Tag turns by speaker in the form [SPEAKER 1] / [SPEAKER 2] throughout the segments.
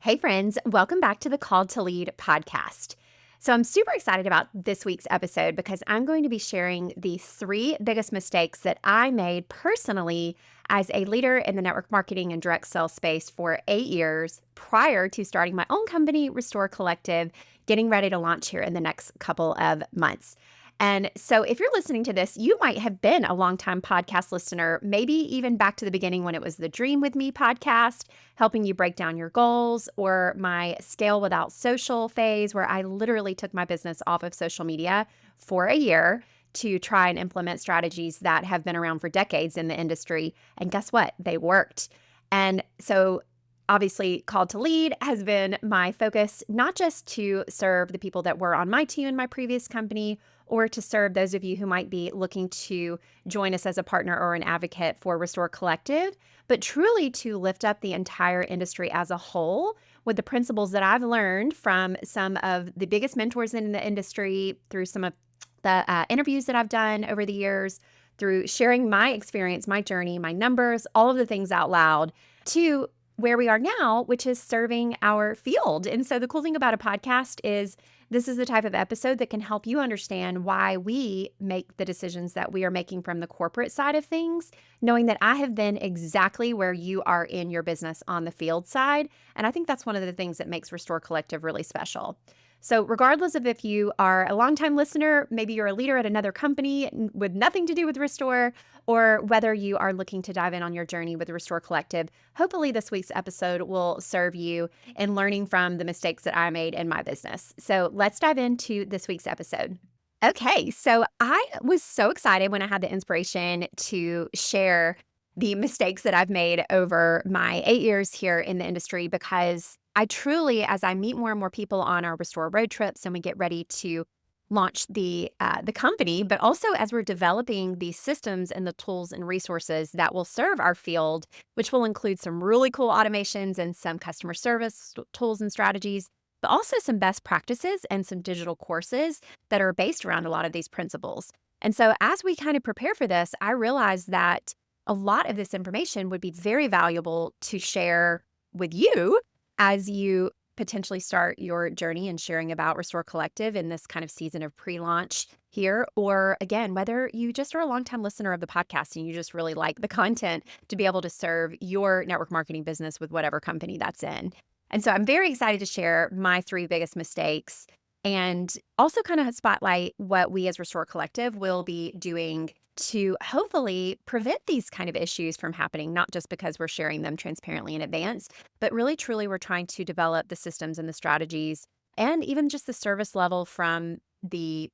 [SPEAKER 1] Hey, friends, welcome back to the Called to Lead podcast. So, I'm super excited about this week's episode because I'm going to be sharing the three biggest mistakes that I made personally as a leader in the network marketing and direct sales space for 8 years prior to starting my own company, Restore Collective, getting ready to launch here in the next couple of months. And so, if you're listening to this, you might have been a longtime podcast listener, maybe even back to the beginning when it was the Dream With Me podcast, helping you break down your goals, or my Scale Without Social phase, where I literally took my business off of social media for a year to try and implement strategies that have been around for decades in the industry. And guess what? They worked. And so, obviously, Called to Lead has been my focus, not just to serve the people that were on my team in my previous company, or to serve those of you who might be looking to join us as a partner or an advocate for Restore Collective, but truly to lift up the entire industry as a whole with the principles that I've learned from some of the biggest mentors in the industry, through some of the interviews that I've done over the years, through sharing my experience, my journey, my numbers, all of the things out loud, to where we are now, which is serving our field. And so the cool thing about a podcast is this is the type of episode that can help you understand why we make the decisions that we are making from the corporate side of things, knowing that I have been exactly where you are in your business on the field side. And I think that's one of the things that makes Restore Collective really special. So regardless of if you are a longtime listener, maybe you're a leader at another company with nothing to do with Restore, or whether you are looking to dive in on your journey with the Restore Collective, hopefully this week's episode will serve you in learning from the mistakes that I made in my business. So let's dive into this week's episode. Okay, so I was so excited when I had the inspiration to share the mistakes that I've made over my 8 years here in the industry, because I truly, as I meet more and more people on our Restore road trips and we get ready to launch the company, but also as we're developing these systems and the tools and resources that will serve our field, which will include some really cool automations and some customer service tools and strategies, but also some best practices and some digital courses that are based around a lot of these principles. And so as we kind of prepare for this, I realized that a lot of this information would be very valuable to share with you as you potentially start your journey in sharing about Restore Collective in this kind of season of pre-launch here, or again, whether you just are a longtime listener of the podcast and you just really like the content to be able to serve your network marketing business with whatever company that's in. And so I'm very excited to share my three biggest mistakes and also kind of spotlight what we as Restore Collective will be doing to hopefully prevent these kind of issues from happening, not just because we're sharing them transparently in advance, but really truly we're trying to develop the systems and the strategies and even just the service level from the,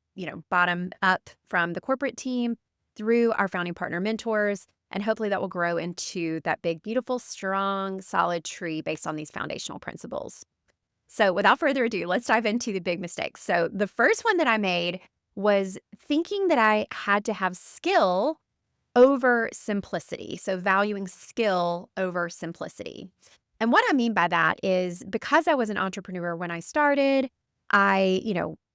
[SPEAKER 1] bottom up from the corporate team through our founding partner mentors. And hopefully that will grow into that big, beautiful, strong, solid tree based on these foundational principles. So without further ado, let's dive into the big mistakes. So the first one that I made was thinking that I had to have skill over simplicity. So valuing skill over simplicity. And what I mean by that is because I was an entrepreneur when I started, I,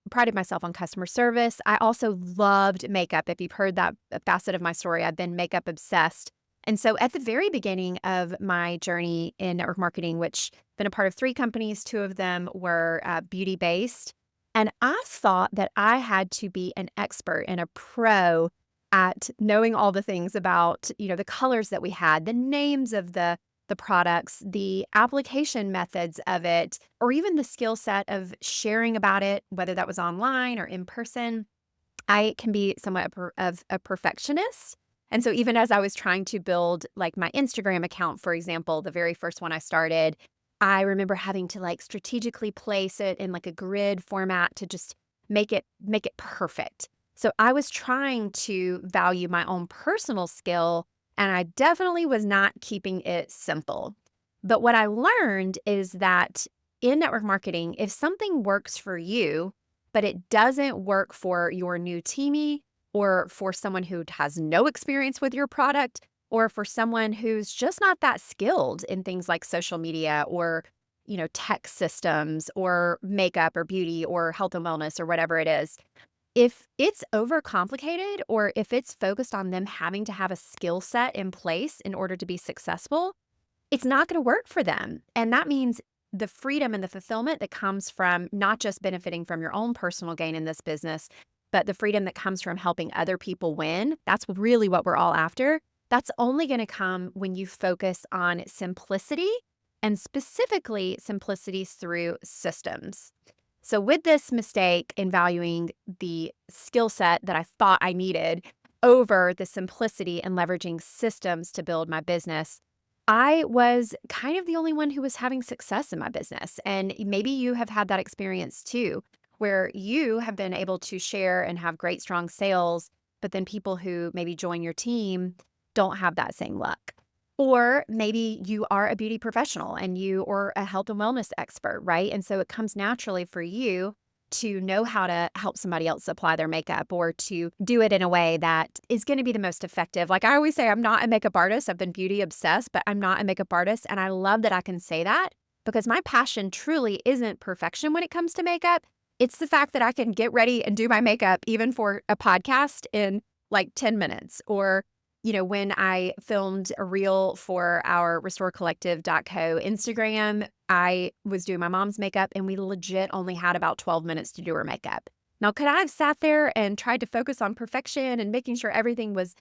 [SPEAKER 1] prided myself on customer service. I also loved makeup. If you've heard that facet of my story, I've been makeup obsessed. And so at the very beginning of my journey in network marketing, which I've been a part of 3 companies, 2 of them were beauty based. And I thought that I had to be an expert and a pro at knowing all the things about, the colors that we had, the names of the products, the application methods of it, or even the skill set of sharing about it, whether that was online or in person. I can be somewhat of a perfectionist. And so even as I was trying to build like my Instagram account, for example, the very first one I started, I remember having to like strategically place it in like a grid format to just make it perfect. So I was trying to value my own personal skill, and I definitely was not keeping it simple. But what I learned is that in network marketing, if something works for you, but it doesn't work for your new teamie or for someone who has no experience with your product, or for someone who's just not that skilled in things like social media or, tech systems or makeup or beauty or health and wellness or whatever it is, if it's overcomplicated or if it's focused on them having to have a skill set in place in order to be successful, it's not going to work for them. And that means the freedom and the fulfillment that comes from not just benefiting from your own personal gain in this business, but the freedom that comes from helping other people win, that's really what we're all after. That's only going to come when you focus on simplicity and specifically simplicities through systems. So, with this mistake in valuing the skill set that I thought I needed over the simplicity and leveraging systems to build my business, I was kind of the only one who was having success in my business. And maybe you have had that experience too, where you have been able to share and have great, strong sales, but then people who maybe join your team don't have that same luck. Or maybe you are a beauty professional and you or a health and wellness expert, right? And so it comes naturally for you to know how to help somebody else apply their makeup or to do it in a way that is going to be the most effective. Like I always say, I'm not a makeup artist. I've been beauty obsessed, but I'm not a makeup artist. And I love that I can say that because my passion truly isn't perfection when it comes to makeup. It's the fact that I can get ready and do my makeup even for a podcast in like 10 minutes or when I filmed a reel for our restorecollective.co Instagram, I was doing my mom's makeup and we legit only had about 12 minutes to do her makeup. Now, could I have sat there and tried to focus on perfection and making sure everything was,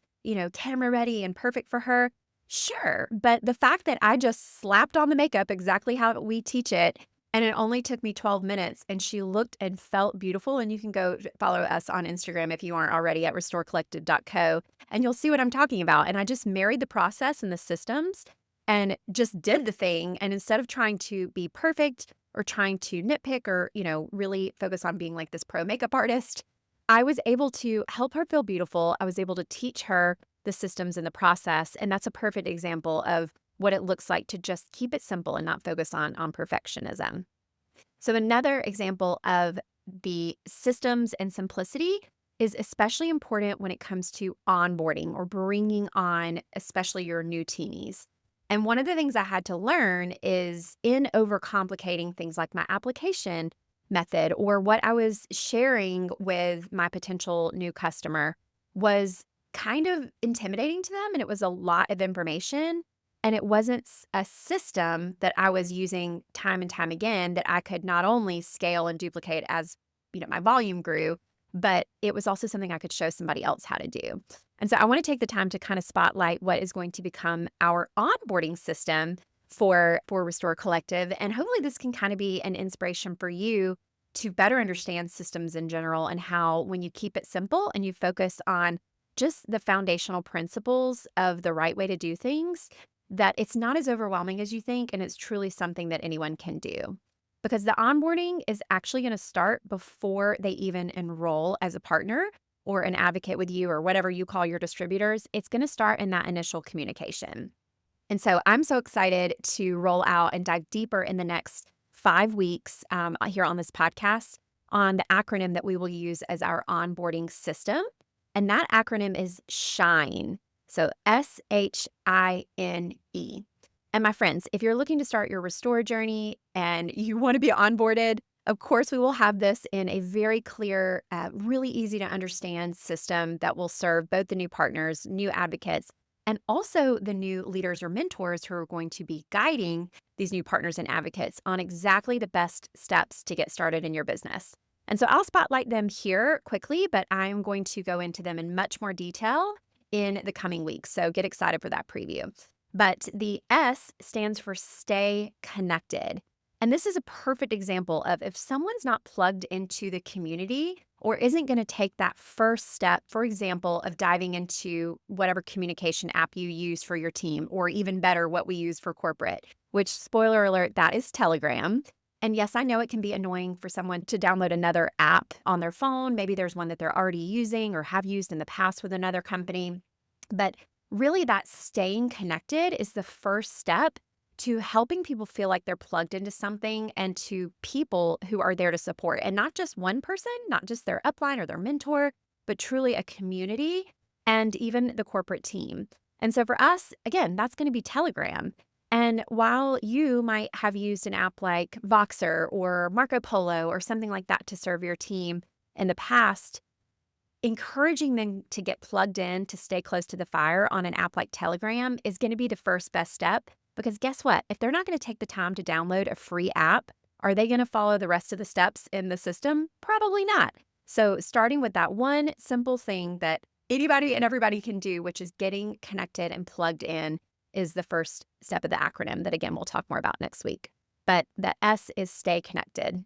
[SPEAKER 1] camera ready and perfect for her? Sure. But the fact that I just slapped on the makeup exactly how we teach it, and it only took me 12 minutes and she looked and felt beautiful. And you can go follow us on Instagram if you aren't already at restorecollective.co and you'll see what I'm talking about. And I just married the process and the systems and just did the thing. And instead of trying to be perfect or trying to nitpick or, really focus on being like this pro makeup artist, I was able to help her feel beautiful. I was able to teach her the systems and the process. And that's a perfect example of what it looks like to just keep it simple and not focus on perfectionism. So another example of the systems and simplicity is especially important when it comes to onboarding or bringing on especially your new teenies. And one of the things I had to learn is in overcomplicating things like my application method or what I was sharing with my potential new customer was kind of intimidating to them. And it was a lot of information. And it wasn't a system that I was using time and time again that I could not only scale and duplicate as my volume grew, but it was also something I could show somebody else how to do. And so I want to take the time to kind of spotlight what is going to become our onboarding system for Restore Collective. And hopefully this can kind of be an inspiration for you to better understand systems in general and how when you keep it simple and you focus on just the foundational principles of the right way to do things, that it's not as overwhelming as you think, and it's truly something that anyone can do. Because the onboarding is actually going to start before they even enroll as a partner or an advocate with you or whatever you call your distributors. It's going to start in that initial communication. And so I'm so excited to roll out and dive deeper in the next 5 weeks here on this podcast on the acronym that we will use as our onboarding system. And that acronym is SHINE. So SHINE. And my friends, if you're looking to start your Restore journey and you want to be onboarded, of course, we will have this in a very clear, really easy to understand system that will serve both the new partners, new advocates, and also the new leaders or mentors who are going to be guiding these new partners and advocates on exactly the best steps to get started in your business. And so I'll spotlight them here quickly, but I'm going to go into them in much more detail in the coming weeks. So get excited for that preview. But the S stands for stay connected. And this is a perfect example of if someone's not plugged into the community or isn't going to take that first step, for example, of diving into whatever communication app you use for your team, or even better, what we use for corporate, which, spoiler alert, that is Telegram. And yes, I know it can be annoying for someone to download another app on their phone. Maybe there's one that they're already using or have used in the past with another company. But really, that staying connected is the first step to helping people feel like they're plugged into something and to people who are there to support. And not just one person, not just their upline or their mentor, but truly a community and even the corporate team. And so for us, again, that's going to be Telegram. And while you might have used an app like Voxer or Marco Polo or something like that to serve your team in the past, encouraging them to get plugged in to stay close to the fire on an app like Telegram is going to be the first best step Because guess what? If they're not going to take the time to download a free app, are they going to follow the rest of the steps in the system? Probably not. So, starting with that one simple thing that anybody and everybody can do, which is getting connected and plugged in, is the first step of the acronym that, again, we'll talk more about next week. But the S is stay connected.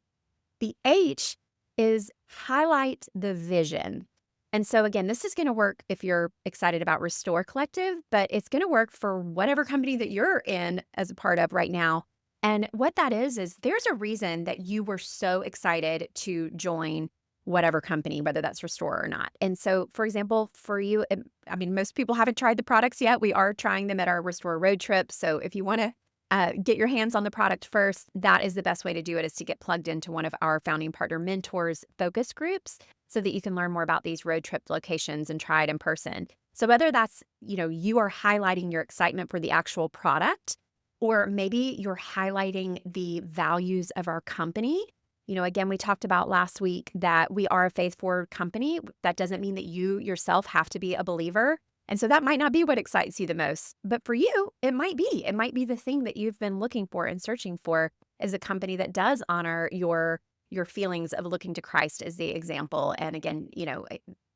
[SPEAKER 1] The H is highlight the vision. And so, again, this is going to work if you're excited about Restore Collective, but it's going to work for whatever company that you're in as a part of right now. And what that is there's a reason that you were so excited to join whatever company, whether that's Restore or not. And so, for example, for you, most people haven't tried the products yet. We are trying them at our Restore road trip. So if you want to get your hands on the product first, that is the best way to do it, is to get plugged into one of our founding partner mentors focus groups so that you can learn more about these road trip locations and try it in person. So whether that's, you are highlighting your excitement for the actual product, or maybe you're highlighting the values of our company. Again, we talked about last week that we are a faith-forward company. That doesn't mean that you yourself have to be a believer. And so that might not be what excites you the most, but for you, it might be. It might be the thing that you've been looking for and searching for, as a company that does honor your feelings of looking to Christ as the example. And again,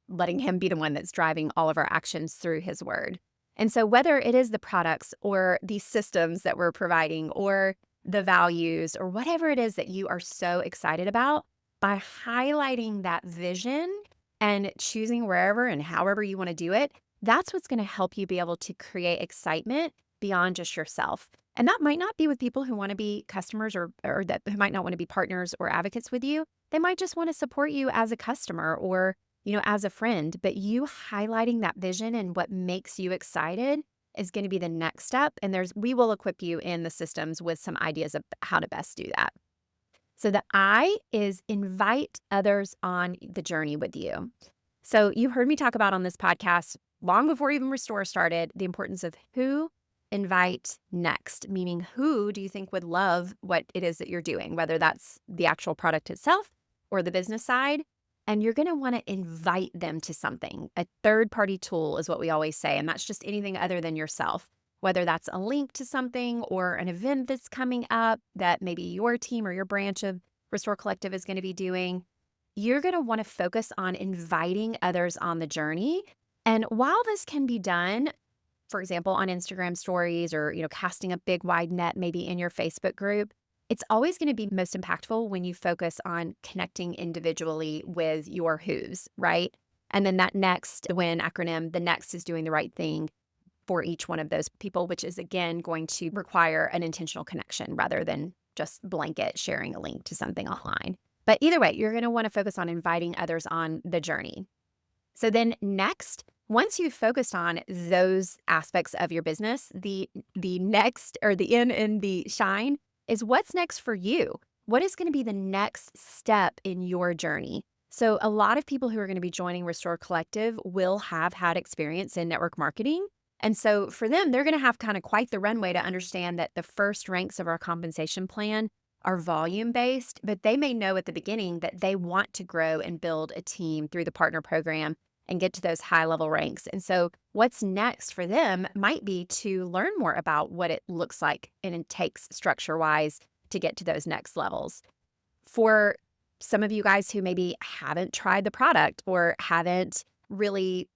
[SPEAKER 1] letting him be the one that's driving all of our actions through his word. And so whether it is the products or the systems that we're providing or the values or whatever it is that you are so excited about, by highlighting that vision and choosing wherever and however you want to do it, that's what's going to help you be able to create excitement beyond just yourself. And that might not be with people who want to be customers or that who might not want to be partners or advocates with you. They might just want to support you as a customer or, as a friend. But you highlighting that vision and what makes you excited is going to be the next step. And we will equip you in the systems with some ideas of how to best do that. So the I is invite others on the journey with you. So you heard me talk about on this podcast long before even Restore started, the importance of who invite next, meaning who do you think would love what it is that you're doing, whether that's the actual product itself or the business side. And you're going to want to invite them to something. A third-party tool is what we always say, and that's just anything other than yourself, whether that's a link to something or an event that's coming up that maybe your team or your branch of Restore Collective is going to be doing. You're going to want to focus on inviting others on the journey. And while this can be done, for example, on Instagram stories or, casting a big wide net maybe in your Facebook group, it's always going to be most impactful when you focus on connecting individually with your who's, right? And then that next win acronym, the next is doing the right thing for each one of those people, which is again going to require an intentional connection rather than just blanket sharing a link to something online. But either way, you're going to want to focus on inviting others on the journey. So then next, once you've focused on those aspects of your business, the next, or the in and the shine, is what's next for you. What is going to be the next step in your journey? So a lot of people who are going to be joining Restore Collective will have had experience in network marketing. And so for them, they're going to have kind of quite the runway to understand that the first ranks of our compensation plan are volume-based, but they may know at the beginning that they want to grow and build a team through the partner program and get to those high-level ranks. And so what's next for them might be to learn more about what it looks like and it takes structure-wise to get to those next levels. For some of you guys who maybe haven't tried the product or haven't really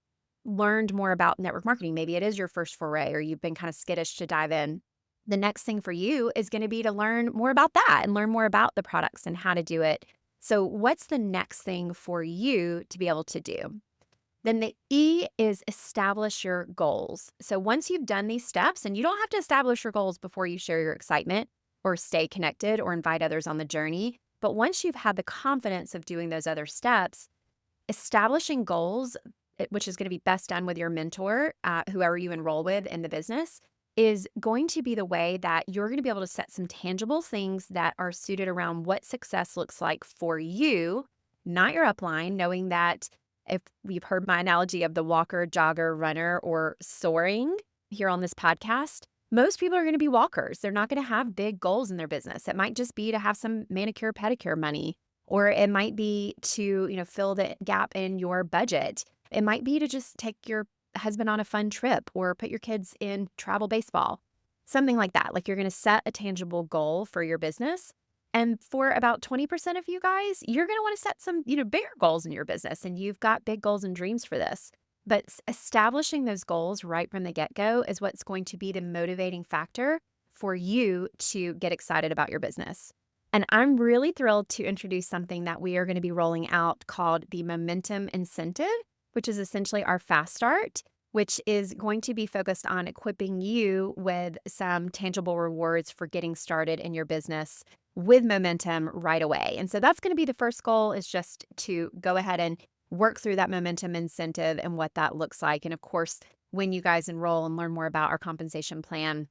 [SPEAKER 1] learned more about network marketing, maybe it is your first foray or you've been kind of skittish to dive in, the next thing for you is going to be to learn more about that and learn more about the products and how to do it. So what's the next thing for you to be able to do? Then the E is establish your goals. So once you've done these steps, and you don't have to establish your goals before you share your excitement or stay connected or invite others on the journey, but once you've had the confidence of doing those other steps, establishing goals, which is going to be best done with your mentor, whoever you enroll with in the business, is going to be the way that you're going to be able to set some tangible things that are suited around what success looks like for you, not your upline, knowing that if you've heard my analogy of the walker, jogger, runner, or soaring here on this podcast, most people are going to be walkers. They're not going to have big goals in their business. It might just be to have some manicure, pedicure money, or it might be to, fill the gap in your budget. It might be to just take your husband on a fun trip or put your kids in travel baseball. Something like that. Like you're going to set a tangible goal for your business. And for about 20% of you guys, you're going to want to set some, bigger goals in your business. And you've got big goals and dreams for this. But establishing those goals right from the get-go is what's going to be the motivating factor for you to get excited about your business. And I'm really thrilled to introduce something that we are going to be rolling out called the Momentum Incentive, which is essentially our fast start, which is going to be focused on equipping you with some tangible rewards for getting started in your business with momentum right away. And so that's going to be the first goal, is just to go ahead and work through that momentum incentive and what that looks like. And of course, when you guys enroll and learn more about our compensation plan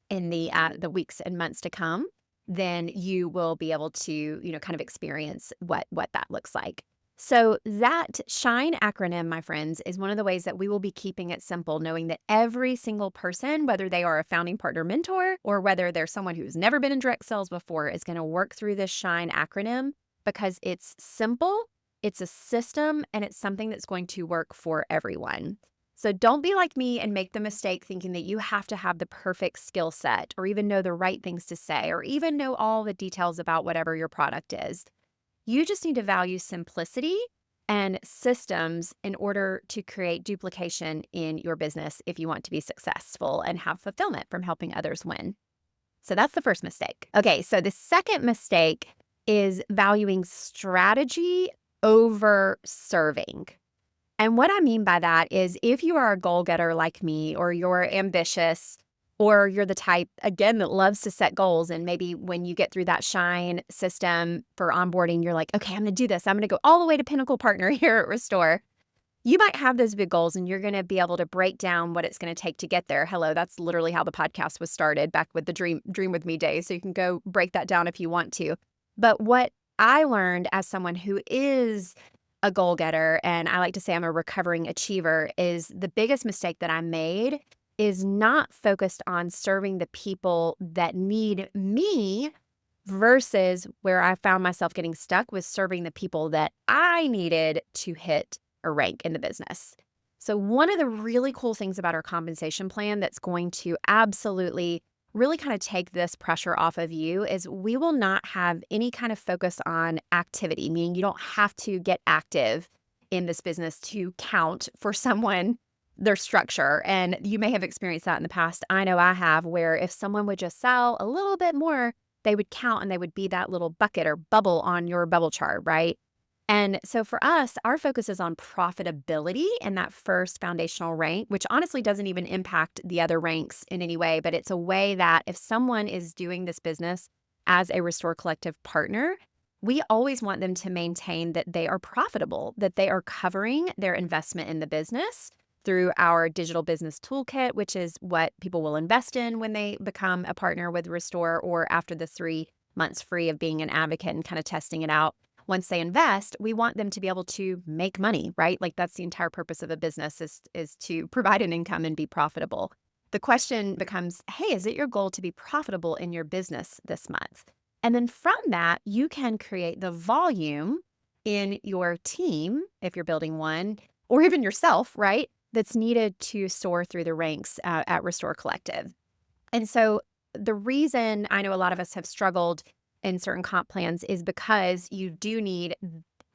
[SPEAKER 1] in the weeks and months to come, then you will be able to, kind of experience what that looks like. So that SHINE acronym, my friends, is one of the ways that we will be keeping it simple, knowing that every single person, whether they are a founding partner mentor or whether they're someone who's never been in direct sales before, is going to work through this SHINE acronym because it's simple, it's a system, and it's something that's going to work for everyone. So don't be like me and make the mistake thinking that you have to have the perfect skill set or even know the right things to say or even know all the details about whatever your product is. You just need to value simplicity and systems in order to create duplication in your business if you want to be successful and have fulfillment from helping others win. So that's the first mistake. Okay, so the second mistake is valuing strategy over serving. And what I mean by that is if you are a goal getter like me, or you're ambitious, or you're the type, again, that loves to set goals, and maybe when you get through that SHINE system for onboarding, you're like, okay, I'm going to do this. I'm going to go all the way to Pinnacle Partner here at Restore. You might have those big goals and you're going to be able to break down what it's going to take to get there. Hello, that's literally how the podcast was started, back with the Dream with Me days. So you can go break that down if you want to. But what I learned as someone who is a goal getter, and I like to say I'm a recovering achiever, is the biggest mistake that I made is not focused on serving the people that need me, versus where I found myself getting stuck was serving the people that I needed to hit a rank in the business. So one of the really cool things about our compensation plan that's going to absolutely really kind of take this pressure off of you is we will not have any kind of focus on activity, meaning you don't have to get active in this business to count for someone their structure. And you may have experienced that in the past. I know I have, where if someone would just sell a little bit more, they would count and they would be that little bucket or bubble on your bubble chart, right? And so for us, our focus is on profitability in that first foundational rank, which honestly doesn't even impact the other ranks in any way. But it's a way that if someone is doing this business as a Restore Collective partner, we always want them to maintain that they are profitable, that they are covering their investment in the business through our digital business toolkit, which is what people will invest in when they become a partner with Restore, or after the 3 months free of being an advocate and kind of testing it out. Once they invest, we want them to be able to make money, right? Like that's the entire purpose of a business, is to provide an income and be profitable. The question becomes, hey, is it your goal to be profitable in your business this month? And then from that, you can create the volume in your team, if you're building one, or even yourself, right? That's needed to soar through the ranks at Restore Collective. And so the reason I know a lot of us have struggled in certain comp plans is because you do need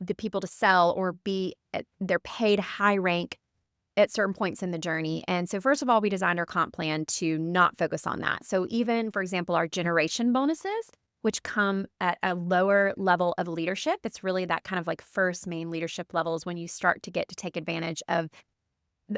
[SPEAKER 1] the people to sell or be at their paid high rank at certain points in the journey. And so first of all, we designed our comp plan to not focus on that. So even, for example, our generation bonuses, which come at a lower level of leadership, it's really that kind of like first main leadership levels when you start to get to take advantage of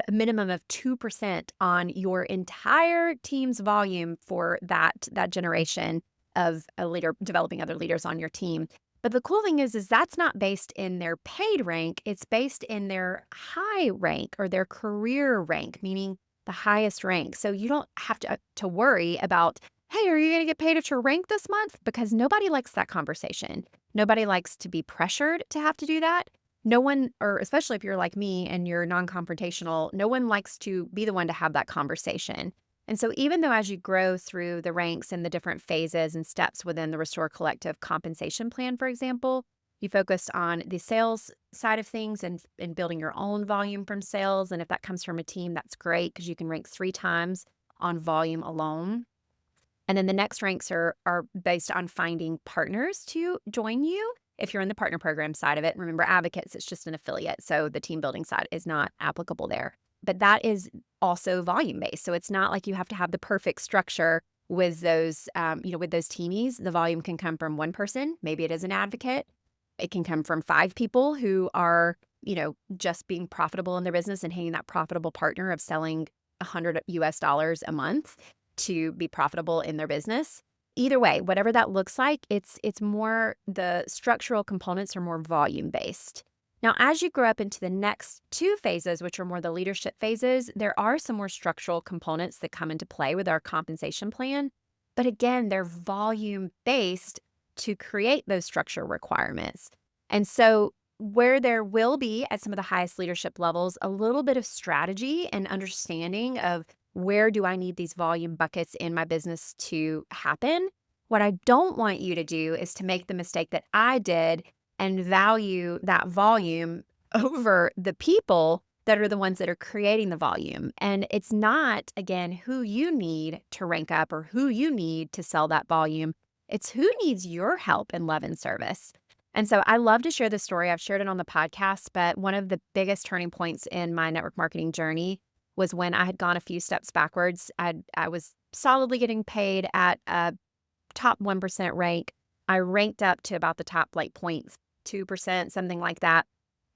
[SPEAKER 1] a minimum of 2% on your entire team's volume for that generation of a leader, developing other leaders on your team. But the cool thing is that's not based in their paid rank. It's based in their high rank or their career rank, meaning the highest rank. So you don't have to worry about, hey, are you going to get paid at your rank this month? Because nobody likes that conversation. Nobody likes to be pressured to have to do that. No one, or especially if you're like me and you're non-confrontational, no one likes to be the one to have that conversation. And so even though as you grow through the ranks and the different phases and steps within the Restore Collective compensation plan, for example, you focus on the sales side of things and building your own volume from sales. And if that comes from a team, that's great because you can rank 3 times on volume alone. And then the next ranks are based on finding partners to join you. If you're in the partner program side of it, remember advocates, it's just an affiliate. So the team building side is not applicable there. But that is also volume based. So it's not like you have to have the perfect structure with those, with those teamies. The volume can come from one person. Maybe it is an advocate. It can come from 5 people who are, just being profitable in their business and hitting that profitable partner of selling $100 a month to be profitable in their business. Either way, whatever that looks like, it's more the structural components are more volume based. Now, as you grow up into the next 2 phases, which are more the leadership phases, there are some more structural components that come into play with our compensation plan. But again, they're volume based to create those structure requirements. And so, where there will be at some of the highest leadership levels, a little bit of strategy and understanding of where do I need these volume buckets in my business to happen? What I don't want you to do is to make the mistake that I did and value that volume over the people that are the ones that are creating the volume. And it's not, again, who you need to rank up or who you need to sell that volume. It's who needs your help and love and service. And so I love to share this story. I've shared it on the podcast, but one of the biggest turning points in my network marketing journey was when I had gone a few steps backwards. I was solidly getting paid at a top 1% rank. I ranked up to about the top like 0.2%, something like that.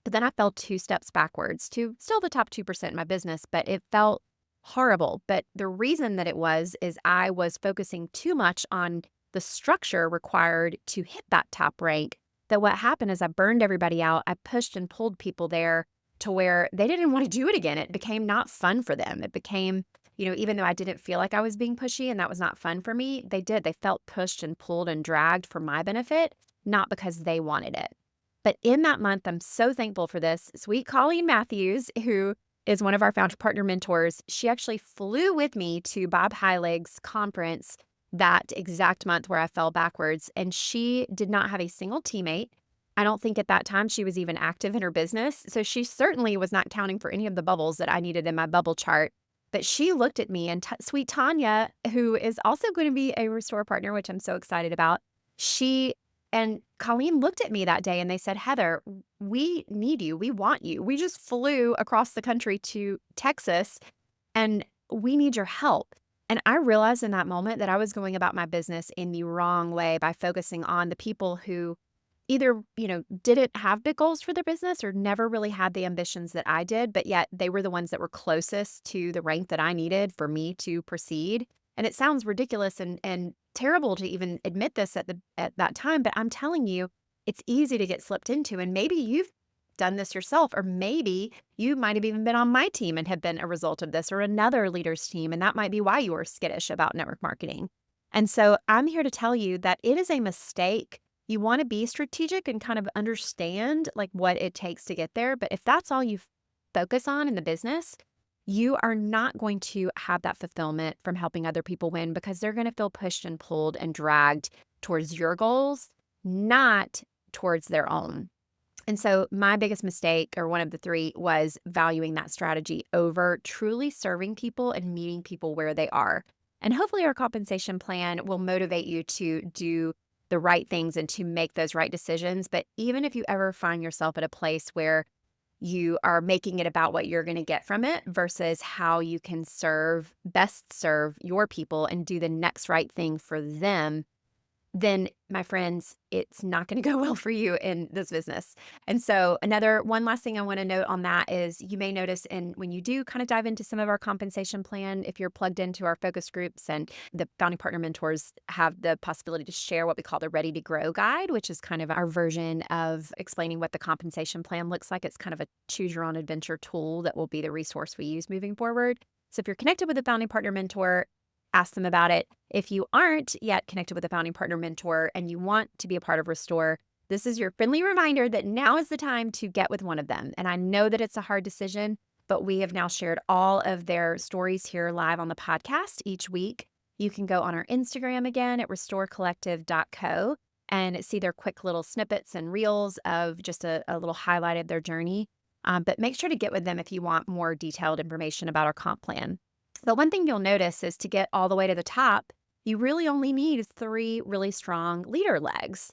[SPEAKER 1] But then I fell 2 steps backwards to still the top 2% in my business, but it felt horrible. But the reason that it was is I was focusing too much on the structure required to hit that top rank, that what happened is I burned everybody out. I pushed and pulled people there to where they didn't want to do it again. It became not fun for them. It became, even though I didn't feel like I was being pushy and that was not fun for me, they did. They felt pushed and pulled and dragged for my benefit, not because they wanted it. But in that month, I'm so thankful for this. Sweet Colleen Matthews, who is one of our founder partner mentors, she actually flew with me to Bob Heilig's conference that exact month where I fell backwards. And she did not have a single teammate. I don't think at that time she was even active in her business. So she certainly was not counting for any of the bubbles that I needed in my bubble chart. But she looked at me and sweet Tanya, who is also going to be a Restore partner, which I'm so excited about, she and Colleen looked at me that day and they said, Heather, we need you. We want you. We just flew across the country to Texas and we need your help. And I realized in that moment that I was going about my business in the wrong way by focusing on the people who either, didn't have big goals for their business or never really had the ambitions that I did, but yet they were the ones that were closest to the rank that I needed for me to proceed. And it sounds ridiculous and terrible to even admit this at that time, but I'm telling you, it's easy to get slipped into. And maybe you've done this yourself, or maybe you might have even been on my team and have been a result of this or another leader's team. And that might be why you were skittish about network marketing. And so I'm here to tell you that it is a mistake. You want to be strategic and kind of understand like what it takes to get there. But if that's all you focus on in the business, you are not going to have that fulfillment from helping other people win because they're going to feel pushed and pulled and dragged towards your goals, not towards their own. And so my biggest mistake, or one of the 3, was valuing that strategy over truly serving people and meeting people where they are. And hopefully our compensation plan will motivate you to do the right things and to make those right decisions. But even if you ever find yourself at a place where you are making it about what you're going to get from it versus how you can best serve your people and do the next right thing for them, then my friends, it's not going to go well for you in this business. And so one last thing I want to note on that is you may notice when you do kind of dive into some of our compensation plan, if you're plugged into our focus groups and the founding partner mentors have the possibility to share what we call the Ready to Grow guide, which is kind of our version of explaining what the compensation plan looks like. It's kind of a choose your own adventure tool that will be the resource we use moving forward. So if you're connected with a founding partner mentor, ask them about it. If you aren't yet connected with a founding partner mentor and you want to be a part of Restore, this is your friendly reminder that now is the time to get with one of them. And I know that it's a hard decision, but we have now shared all of their stories here live on the podcast each week. You can go on our Instagram again at restorecollective.co and see their quick little snippets and reels of just a little highlight of their journey. But make sure to get with them if you want more detailed information about our comp plan. But one thing you'll notice is to get all the way to the top, you really only need 3 really strong leader legs.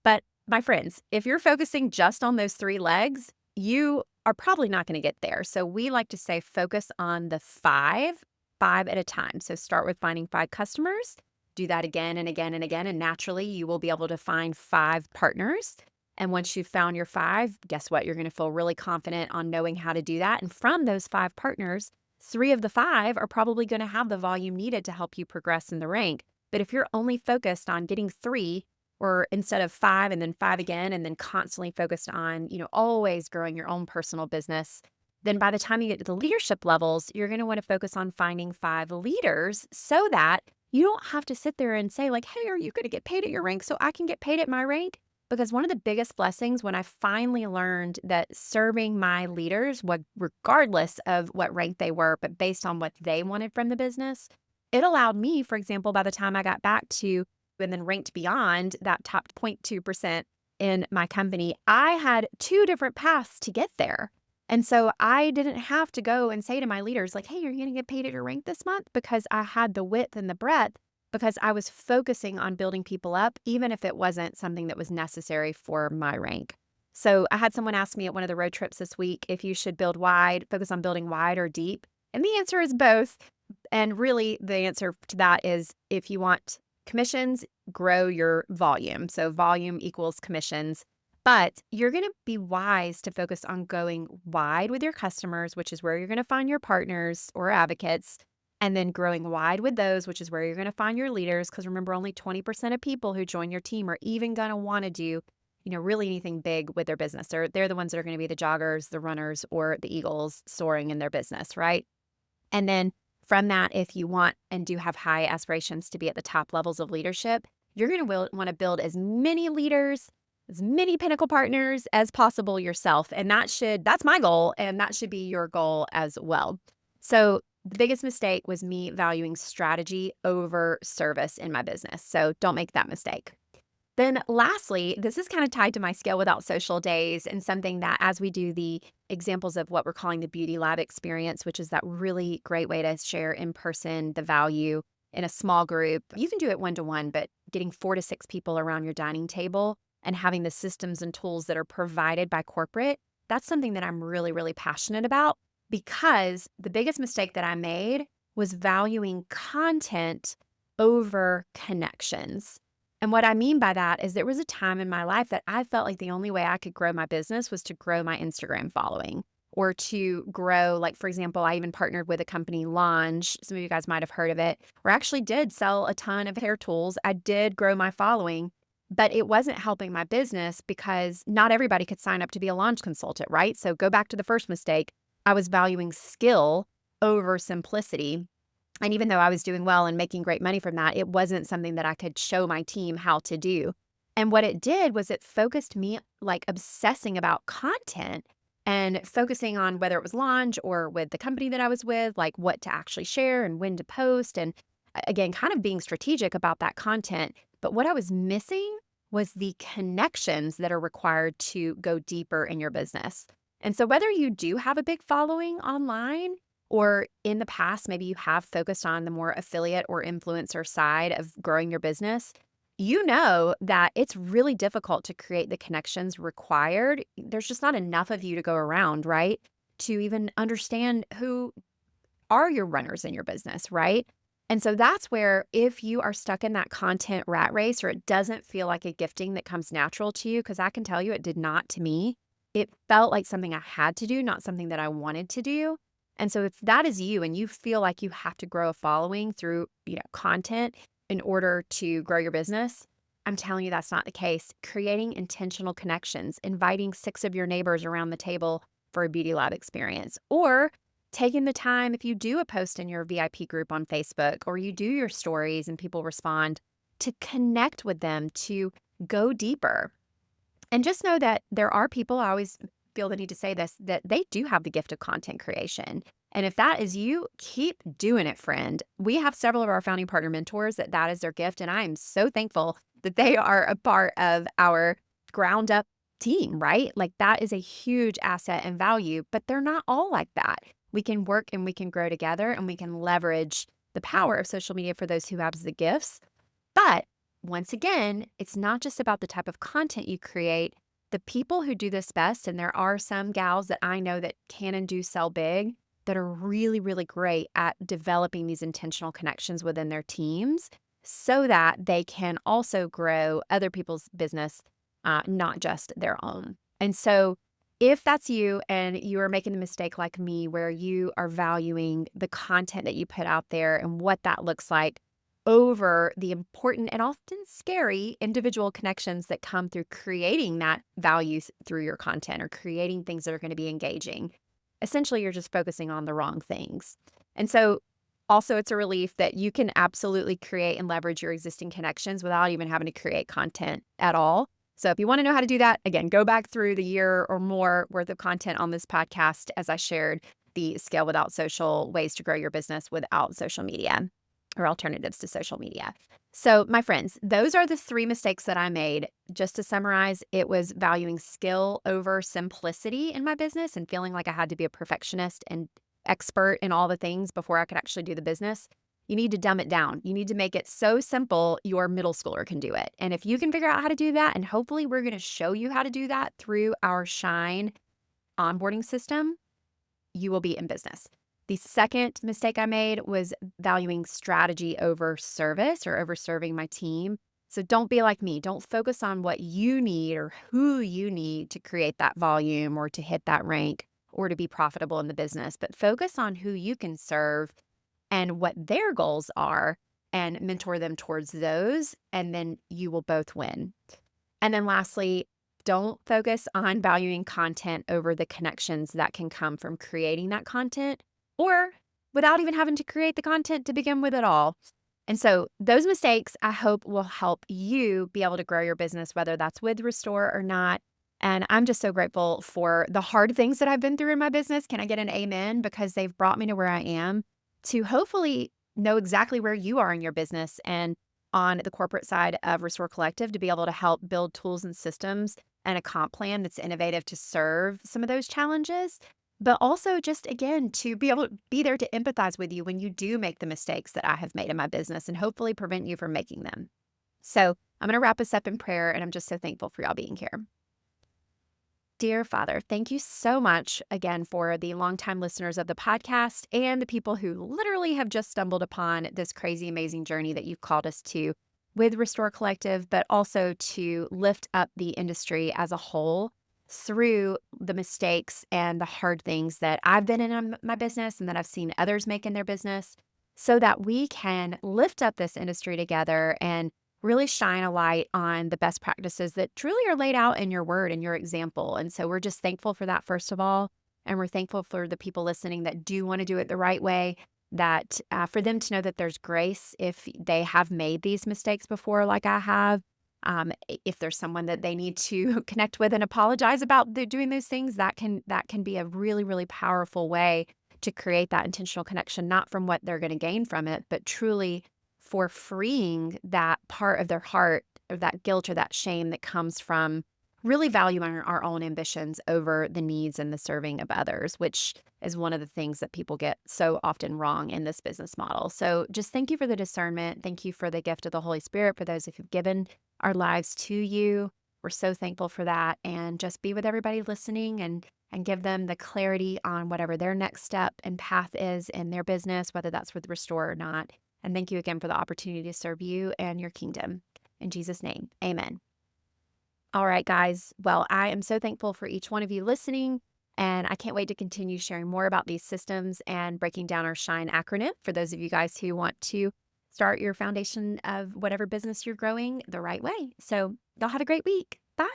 [SPEAKER 1] But my friends, if you're focusing just on those 3 legs, you are probably not going to get there. So we like to say focus on the 5 at a time. So start with finding 5 customers, do that again and again and again, and naturally you will be able to find 5 partners. And once you've found your 5, guess what? You're going to feel really confident on knowing how to do that. And from those 5 partners, 3 of the 5 are probably going to have the volume needed to help you progress in the rank. But if you're only focused on getting 3, or instead of 5 and then 5 again, and then constantly focused on, always growing your own personal business, then by the time you get to the leadership levels, you're going to want to focus on finding 5 leaders so that you don't have to sit there and say like, hey, are you going to get paid at your rank so I can get paid at my rank? Because one of the biggest blessings when I finally learned that serving my leaders, regardless of what rank they were, but based on what they wanted from the business, it allowed me, for example, by the time I got back to and then ranked beyond that top 0.2% in my company, I had 2 different paths to get there. And so I didn't have to go and say to my leaders, like, hey, are you going to get paid at your rank this month? Because I had the width and the breadth, because I was focusing on building people up, even if it wasn't something that was necessary for my rank. So I had someone ask me at one of the road trips this week if you should build wide, focus on building wide or deep. And the answer is both. And really, the answer to that is if you want commissions, grow your volume. So volume equals commissions. But you're going to be wise to focus on going wide with your customers, which is where you're going to find your partners or advocates, and then growing wide with those, which is where you're going to find your leaders. Because remember, only 20% of people who join your team are even going to want to do, really anything big with their business. They're the ones that are going to be the joggers, the runners, or the eagles soaring in their business, right? And then from that, if you want and do have high aspirations to be at the top levels of leadership, you're going to want to build as many leaders, as many pinnacle partners as possible yourself. And that's my goal. And that should be your goal as well. So the biggest mistake was me valuing strategy over service in my business. So don't make that mistake. Then lastly, this is kind of tied to my Scale Without Social days, and something that as we do the examples of what we're calling the Beauty Lab experience, which is that really great way to share in person the value in a small group. You can do it 1-to-1, but getting 4 to 6 people around your dining table and having the systems and tools that are provided by corporate, that's something that I'm really, really passionate about, because the biggest mistake that I made was valuing content over connections. And what I mean by that is there was a time in my life that I felt like the only way I could grow my business was to grow my Instagram following, or to grow, like, for example, I even partnered with a company, Lange. Some of you guys might have heard of it, where I actually did sell a ton of hair tools. I did grow my following, but it wasn't helping my business because not everybody could sign up to be a Lange consultant, right? So go back to the first mistake. I was valuing skill over simplicity. And even though I was doing well and making great money from that, it wasn't something that I could show my team how to do. And what it did was it focused me, like, obsessing about content and focusing on whether it was Launch or with the company that I was with, like what to actually share and when to post. And again, kind of being strategic about that content. But what I was missing was the connections that are required to go deeper in your business. And so whether you do have a big following online, or in the past, maybe you have focused on the more affiliate or influencer side of growing your business, you know that it's really difficult to create the connections required. There's just not enough of you to go around, right? To even understand who are your runners in your business, right? And so that's where, if you are stuck in that content rat race, or it doesn't feel like a gifting that comes natural to you, because I can tell you it did not to me. It felt like something I had to do, not something that I wanted to do. And so if that is you and you feel like you have to grow a following through, content in order to grow your business, I'm telling you that's not the case. Creating intentional connections, inviting 6 of your neighbors around the table for a Beauty Lab experience, or taking the time, if you do a post in your VIP group on Facebook, or you do your stories and people respond, to connect with them, to go deeper. And just know that there are people, I always feel the need to say this, that they do have the gift of content creation. And if that is you, keep doing it, friend. We have several of our founding partner mentors that is their gift. And I am so thankful that they are a part of our ground up team, right? Like, that is a huge asset and value, but they're not all like that. We can work and we can grow together, and we can leverage the power of social media for those who have the gifts. But once again, it's not just about the type of content you create. The people who do this best, and there are some gals that I know that can and do sell big, that are really, really great at developing these intentional connections within their teams so that they can also grow other people's business, not just their own. And so, if that's you and you are making the mistake like me, where you are valuing the content that you put out there and what that looks like over the important and often scary individual connections that come through creating that value through your content or creating things that are going to be engaging. Essentially, you're just focusing on the wrong things. And so, also, it's a relief that you can absolutely create and leverage your existing connections without even having to create content at all. So, if you want to know how to do that, again, go back through the year or more worth of content on this podcast as I shared the Scale Without Social ways to grow your business without social media or alternatives to social media. So, my friends, those are the 3 mistakes that I made. Just to summarize, it was valuing skill over simplicity in my business and feeling like I had to be a perfectionist and expert in all the things before I could actually do the business. You need to dumb it down. You need to make it so simple your middle schooler can do it. And if you can figure out how to do that, and hopefully we're going to show you how to do that through our Shine onboarding system, you will be in business. The second mistake I made was valuing strategy over service or over serving my team. So don't be like me. Don't focus on what you need or who you need to create that volume or to hit that rank or to be profitable in the business, but focus on who you can serve and what their goals are and mentor them towards those. And then you will both win. And then lastly, don't focus on valuing content over the connections that can come from creating that content or without even having to create the content to begin with at all. And so those mistakes, I hope, will help you be able to grow your business, whether that's with Restore or not. And I'm just so grateful for the hard things that I've been through in my business. Can I get an amen? Because they've brought me to where I am to hopefully know exactly where you are in your business and on the corporate side of Restore Collective to be able to help build tools and systems and a comp plan that's innovative to serve some of those challenges, but also just again to be able to be there to empathize with you when you do make the mistakes that I have made in my business and hopefully prevent you from making them. So I'm going to wrap us up in prayer, and I'm just so thankful for y'all being here. Dear Father, thank you so much again for the longtime listeners of the podcast and the people who literally have just stumbled upon this crazy, amazing journey that you've called us to with Restore Collective, but also to lift up the industry as a whole through the mistakes and the hard things that I've been in my business and that I've seen others make in their business so that we can lift up this industry together and really shine a light on the best practices that truly are laid out in your word and your example. And so we're just thankful for that, first of all. And we're thankful for the people listening that do want to do it the right way, that for them to know that there's grace if they have made these mistakes before, like I have. If there's someone that they need to connect with and apologize about doing those things, that can be a really, really powerful way to create that intentional connection, not from what they're going to gain from it, but truly for freeing that part of their heart or that guilt or that shame that comes from really valuing our own ambitions over the needs and the serving of others, which is one of the things that people get so often wrong in this business model. So just thank you for the discernment. Thank you for the gift of the Holy Spirit for those who've given our lives to you. We're so thankful for that. And just be with everybody listening and give them the clarity on whatever their next step and path is in their business, whether that's with Restore or not. And thank you again for the opportunity to serve you and your kingdom. In Jesus' name, amen. All right, guys. Well, I am so thankful for each one of you listening, and I can't wait to continue sharing more about these systems and breaking down our SHINE acronym for those of you guys who want to start your foundation of whatever business you're growing the right way. So y'all have a great week. Bye.